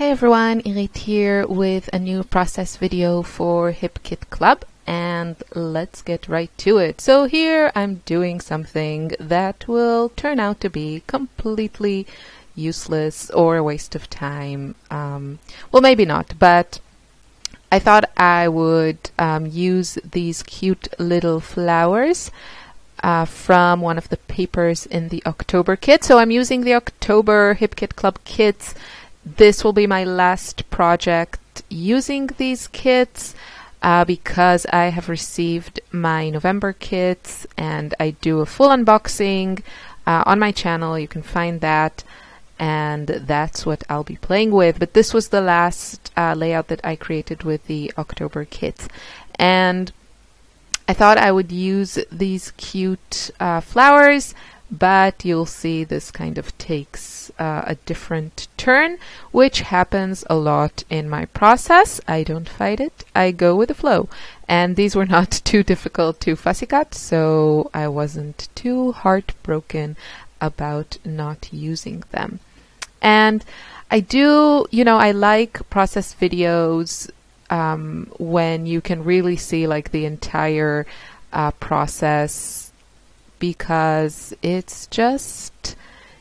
Hey everyone, Irit here with a new process video for HipKit Club, and let's get right to it. So here I'm doing something that will turn out to be completely useless or a waste of time. Well, maybe not, but I thought I would use these cute little flowers from one of the papers in the October kit. So I'm using the October HipKit Club kits. This will be my last project using these kits because I have received my November kits and I do a full unboxing on my channel. You can find that, and that's what I'll be playing with. But this was the last layout that I created with the October kits, and I thought I would use these cute flowers, but you'll see this kind of takes a different turn, which happens a lot in my process. I don't fight it, I go with the flow. And these were not too difficult to fussy cut, so I wasn't too heartbroken about not using them. And I do, I like process videos when you can really see like the entire process, because it's just,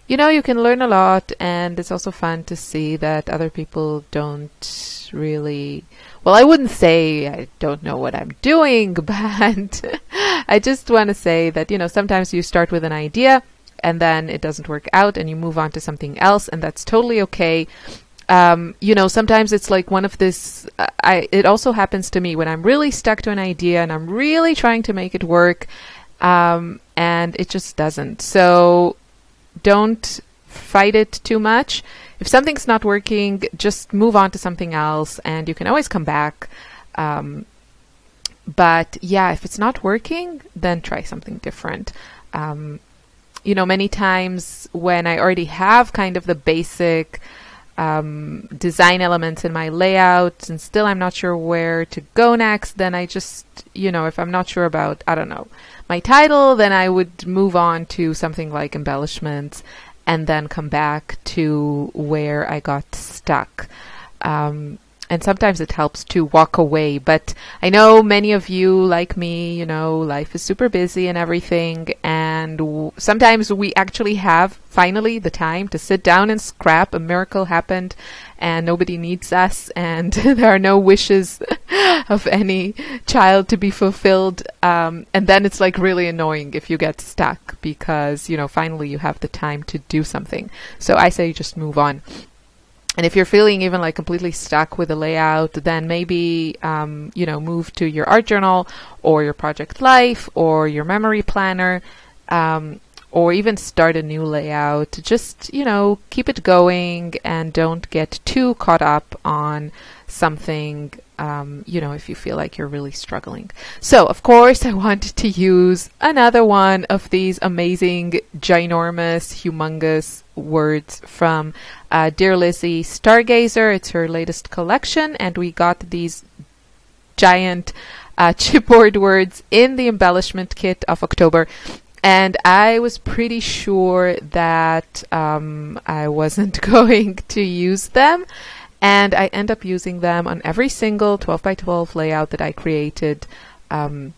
you can learn a lot, and it's also fun to see that other people don't really, well, I wouldn't say I don't know what I'm doing, but I just want to say that, sometimes you start with an idea and then it doesn't work out and you move on to something else, and that's totally okay. Sometimes it's like one of this, it also happens to me when I'm really stuck to an idea and I'm really trying to make it work, and it just doesn't. So don't fight it too much. If something's not working, just move on to something else, and you can always come back. But yeah, if it's not working, then try something different. Many times when I already have kind of the basic design elements in my layout and still I'm not sure where to go next, then I just, if I'm not sure about, I don't know, my title, then I would move on to something like embellishments and then come back to where I got stuck. And sometimes it helps to walk away, but I know many of you, like me, life is super busy and everything, and sometimes we actually have finally the time to sit down and scrap. A miracle happened and nobody needs us, and there are no wishes of any child to be fulfilled, and then it's like really annoying if you get stuck because, finally you have the time to do something. So I say just move on. And if you're feeling even like completely stuck with the layout, then maybe, move to your art journal or your project life or your memory planner, or even start a new layout. Just, keep it going and don't get too caught up on something, if you feel like you're really struggling. So, of course, I wanted to use another one of these amazing, ginormous, humongous words from Dear Lizzie Stargazer. It's her latest collection, and we got these giant chipboard words in the embellishment kit of October. And I was pretty sure that I wasn't going to use them, and I end up using them on every single 12 by 12 layout that I created from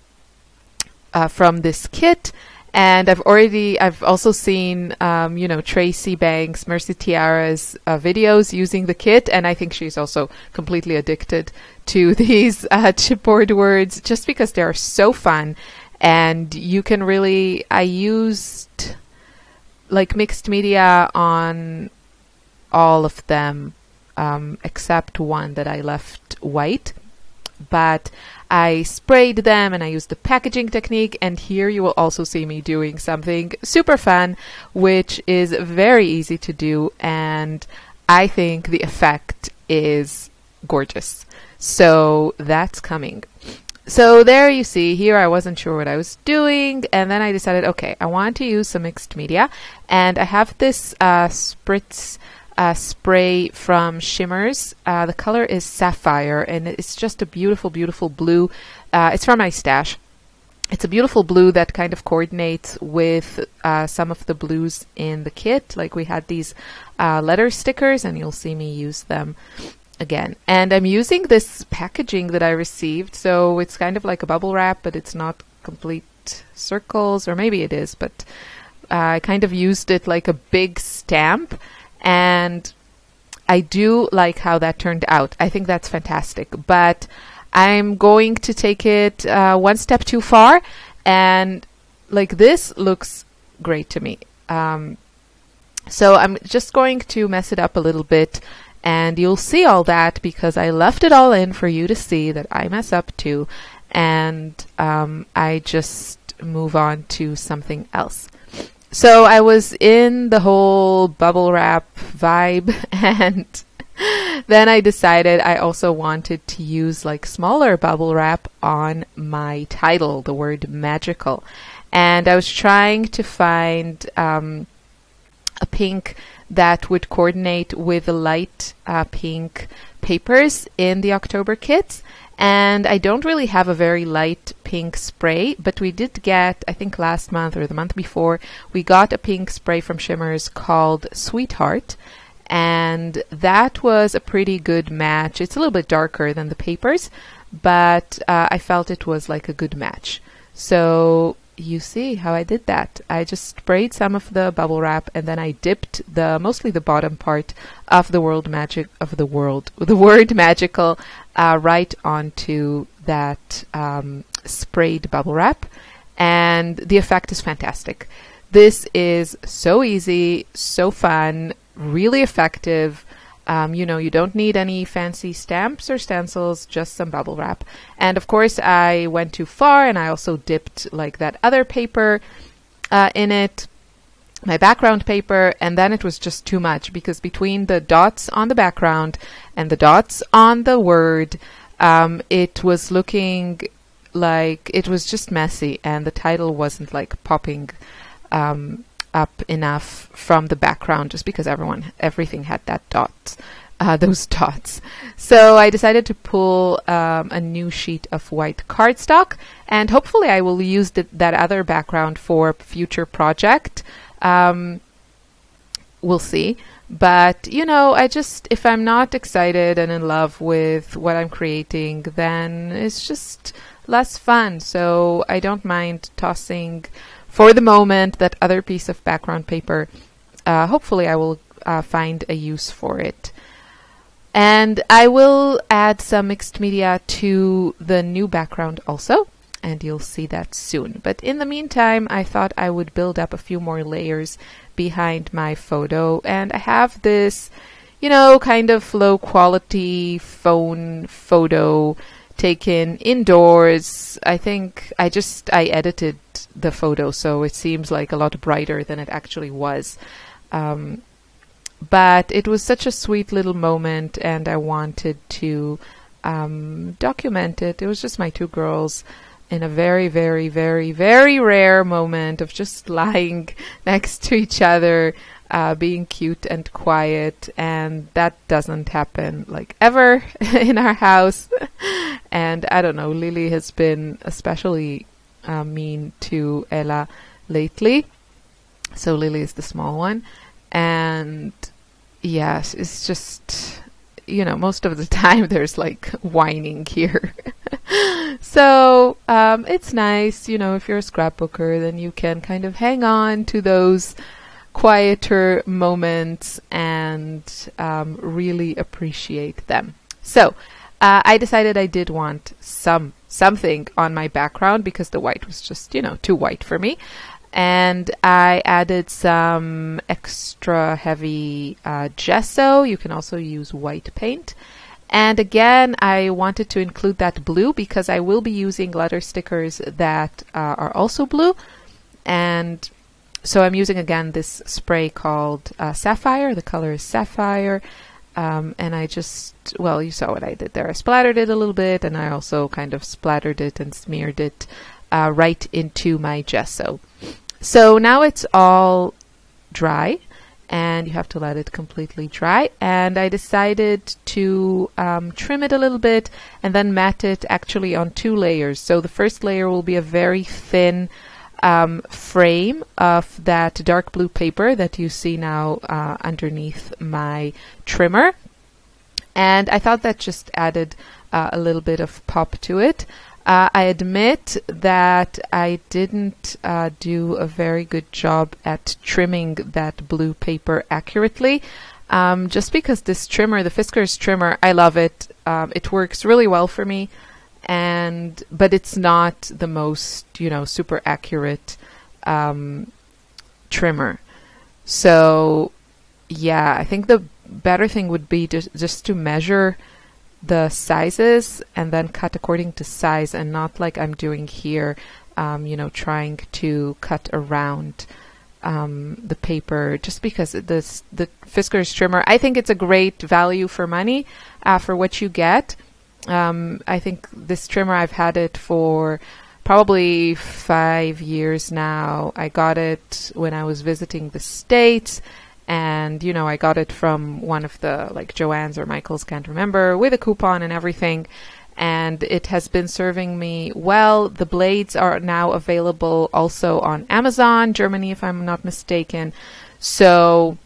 this kit. And I've also seen, Tracy Banks, Mercy Tiara's videos using the kit, and I think she's also completely addicted to these chipboard words just because they are so fun. And you can really, I used like mixed media on all of them, except one that I left white, but I sprayed them and I used the packaging technique. And here you will also see me doing something super fun, which is very easy to do. And I think the effect is gorgeous. So that's coming. So there you see, here I wasn't sure what I was doing, and then I decided, okay, I want to use some mixed media, and I have this spritz spray from Shimmers. The color is Sapphire, and it's just a beautiful, beautiful blue. It's from my stash, It's a beautiful blue that kind of coordinates with some of the blues in the kit. Like we had these letter stickers, and you'll see me use them again. And I'm using this packaging that I received, so it's kind of like a bubble wrap, but it's not complete circles, or maybe it is, but I kind of used it like a big stamp, and I do like how that turned out. I think that's fantastic, but I'm going to take it one step too far, and like this looks great to me. So I'm just going to mess it up a little bit, and you'll see all that because I left it all in for you to see that I mess up too, and I just move on to something else. So I was in the whole bubble wrap vibe, and then I decided I also wanted to use like smaller bubble wrap on my title, the word magical. And I was trying to find a pink that would coordinate with the light pink papers in the October kits. And I don't really have a very light pink spray, but we did get, I think last month or the month before, we got a pink spray from Shimmers called Sweetheart. And that was a pretty good match. It's a little bit darker than the papers, but I felt it was like a good match. So you see how I did that. I just sprayed some of the bubble wrap, and then I dipped mostly the bottom part of the word magical right onto that sprayed bubble wrap, and the effect is fantastic. This is so easy, so fun, really effective. You know, you don't need any fancy stamps or stencils, just some bubble wrap. And of course I went too far, and I also dipped like that other paper in it, my background paper, and then it was just too much, because between the dots on the background and the dots on the word, it was looking like it was just messy, and the title wasn't like popping up enough from the background, just because everything had that those dots. So I decided to pull a new sheet of white cardstock, and hopefully I will use that other background for a future project. We'll see. But, you know, if I'm not excited and in love with what I'm creating, then it's just less fun. So I don't mind tossing, for the moment, that other piece of background paper. Hopefully I will find a use for it. And I will add some mixed media to the new background also, and you'll see that soon. But in the meantime, I thought I would build up a few more layers behind my photo. And I have this, you know, kind of low quality phone photo taken indoors. I think I edited the photo, so it seems like a lot brighter than it actually was. But it was such a sweet little moment, and I wanted to document it. It was just my two girls in a very, very, very, very rare moment of just lying next to each other, being cute and quiet, and that doesn't happen like ever in our house. And I don't know, Lily has been especially mean to Ella lately. So Lily is the small one, and yes, it's just, you know, most of the time there's like whining here. So it's nice, you know, if you're a scrapbooker, then you can kind of hang on to those quieter moments and really appreciate them. So I decided I did want something on my background, because the white was just, you know, too white for me. And I added some extra heavy gesso. You can also use white paint. And again, I wanted to include that blue because I will be using letter stickers that are also blue. And so I'm using again this spray called Sapphire. The color is Sapphire. And I just, well, you saw what I did there. I splattered it a little bit, and I also kind of splattered it and smeared it right into my gesso. So now it's all dry, and you have to let it completely dry. And I decided to trim it a little bit and then mat it actually on 2 layers. So the first layer will be a very thin frame of that dark blue paper that you see now underneath my trimmer. And I thought that just added a little bit of pop to it. I admit that I didn't do a very good job at trimming that blue paper accurately, just because this trimmer, the Fiskars trimmer, I love it. It works really well for me, but it's not the most, super accurate trimmer. So yeah, I think the better thing would be just to measure the sizes and then cut according to size, and not like I'm doing here, trying to cut around the paper, just because the Fiskars trimmer, I think it's a great value for money for what you get. I think this trimmer, I've had it for probably 5 years now. I got it when I was visiting the States, and I got it from one of the Joann's or Michael's, can't remember, with a coupon and everything, and it has been serving me well. The blades are now available also on Amazon, Germany, if I'm not mistaken. So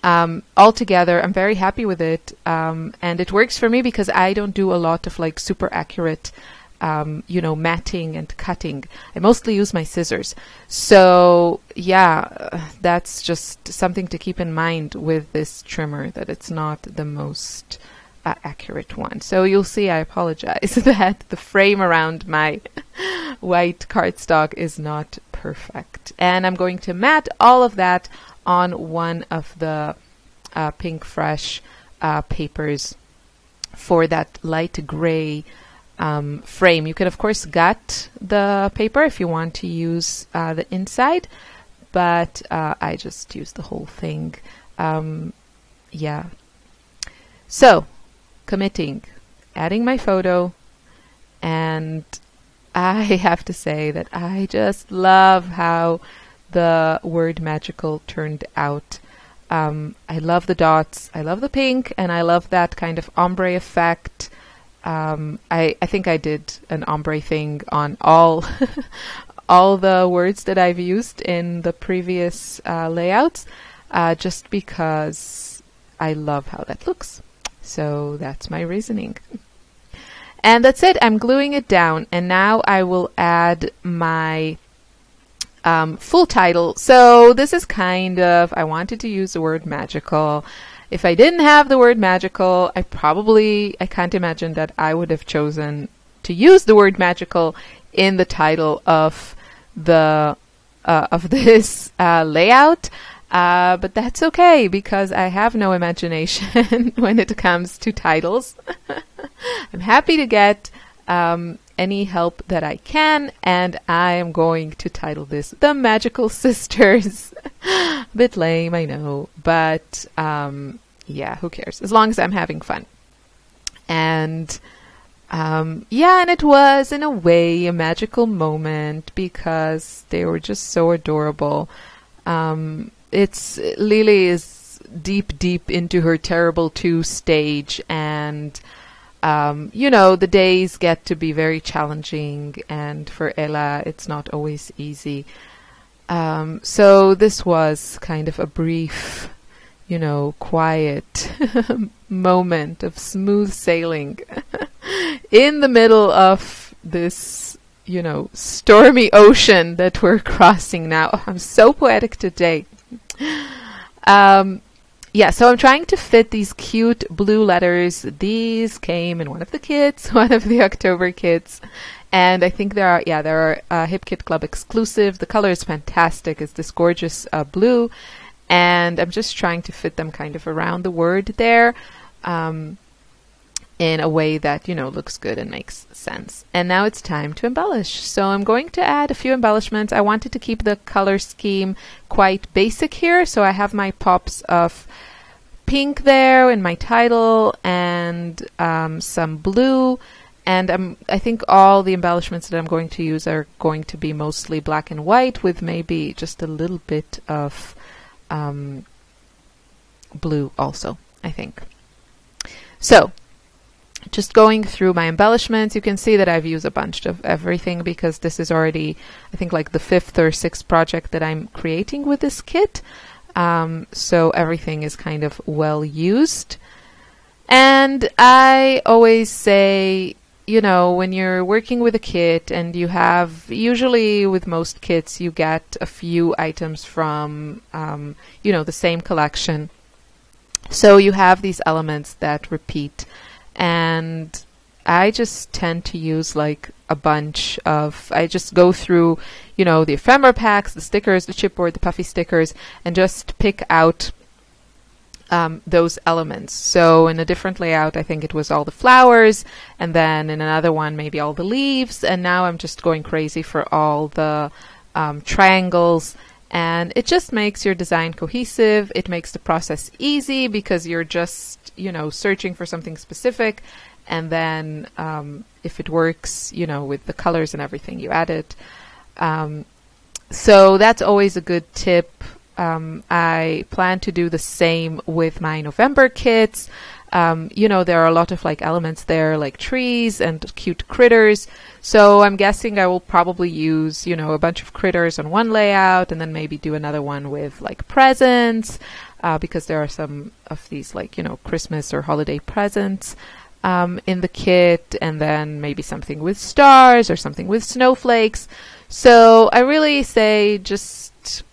altogether, I'm very happy with it, and it works for me because I don't do a lot of super accurate matting and cutting. I mostly use my scissors. So yeah, that's just something to keep in mind with this trimmer, that it's not the most accurate one. So you'll see, I apologize that the frame around my white cardstock is not perfect. And I'm going to mat all of that on one of the Pink Fresh papers for that light gray frame. You can of course gut the paper if you want to use the inside, but I just use the whole thing. Yeah. So committing, adding my photo, and I have to say that I just love how the word magical turned out. I love the dots, I love the pink, and I love that kind of ombre effect. I think I did an ombre thing on all all the words that I've used in the previous layouts, just because I love how that looks. So that's my reasoning. And that's it. I'm gluing it down, and now I will add my full title. So this is I wanted to use the word magical. If I didn't have the word magical, I can't imagine that I would have chosen to use the word magical in the title of this layout. But that's okay, because I have no imagination when it comes to titles. I'm happy to get any help that I can, and I am going to title this The Magical Sisters. A bit lame, I know, but yeah, who cares? As long as I'm having fun. And yeah, and it was in a way a magical moment because they were just so adorable. Lily is deep into her terrible 2 stage, and the days get to be very challenging, and for Ella it's not always easy. So this was kind of a brief, quiet moment of smooth sailing in the middle of this, stormy ocean that we're crossing now. Oh, I'm so poetic today. Yeah, so I'm trying to fit these cute blue letters. These came in one of the kits, one of the October kits. And I think there are Hip Kit Club exclusive. The color is fantastic. It's this gorgeous blue. And I'm just trying to fit them kind of around the word there in a way that, looks good and makes sense. And now it's time to embellish. So I'm going to add a few embellishments. I wanted to keep the color scheme quite basic here. So I have my pops of pink there in my title, and some blue. And I think all the embellishments that I'm going to use are going to be mostly black and white, with maybe just a little bit of blue also, I think. So just going through my embellishments, you can see that I've used a bunch of everything because this is already, I think, like the 5th or 6th project that I'm creating with this kit. So everything is kind of well used. And I always say, you know, when you're working with a kit and you have, usually with most kits, you get a few items from, you know, the same collection. So you have these elements that repeat. And I just tend to use like a bunch of, I just go through, you know, the ephemera packs, the stickers, the chipboard, the puffy stickers, and just pick out those elements. So in a different layout, I think it was all the flowers, and then in another one, maybe all the leaves. And now I'm just going crazy for all the triangles. And it just makes your design cohesive. It makes the process easy because you're just, you know, searching for something specific. And then if it works, you know, with the colors and everything, you add it. So that's always a good tip. I plan to do the same with my November kits. You know, there are a lot of like elements there, like trees and cute critters. So I'm guessing I will probably use, you know, a bunch of critters on one layout and then maybe do another one with like presents, because there are some of these like, you know, Christmas or holiday presents in the kit, and then maybe something with stars or something with snowflakes. So I really say just,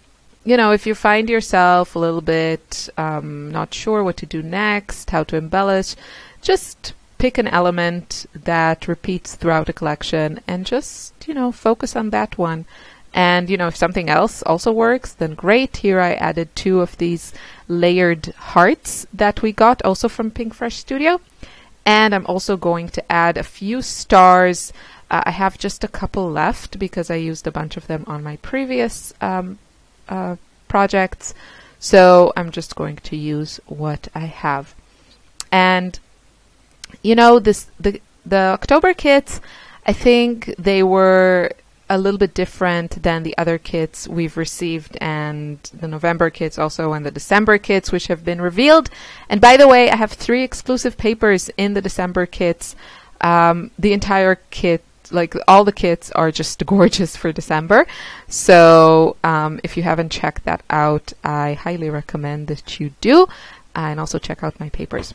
you know, if you find yourself a little bit not sure what to do next, how to embellish, just pick an element that repeats throughout a collection and just, you know, focus on that one. And, you know, if something else also works, then great. Here I added 2 of these layered hearts that we got also from Pink Fresh Studio. And I'm also going to add a few stars. I have just a couple left because I used a bunch of them on my previous projects. So I'm just going to use what I have. And you know, the October kits, I think they were a little bit different than the other kits we've received, and the November kits also, and the December kits which have been revealed. And by the way, I have 3 exclusive papers in the December kits. The entire kit, like all the kits, are just gorgeous for December. So if you haven't checked that out, I highly recommend that you do, and also check out my papers.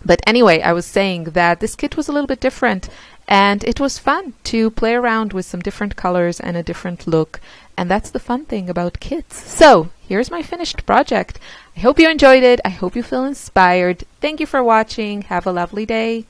But anyway, I was saying that this kit was a little bit different, and it was fun to play around with some different colors and a different look. And that's the fun thing about kits. So here's my finished project. I hope you enjoyed it. I hope you feel inspired. Thank you for watching. Have a lovely day.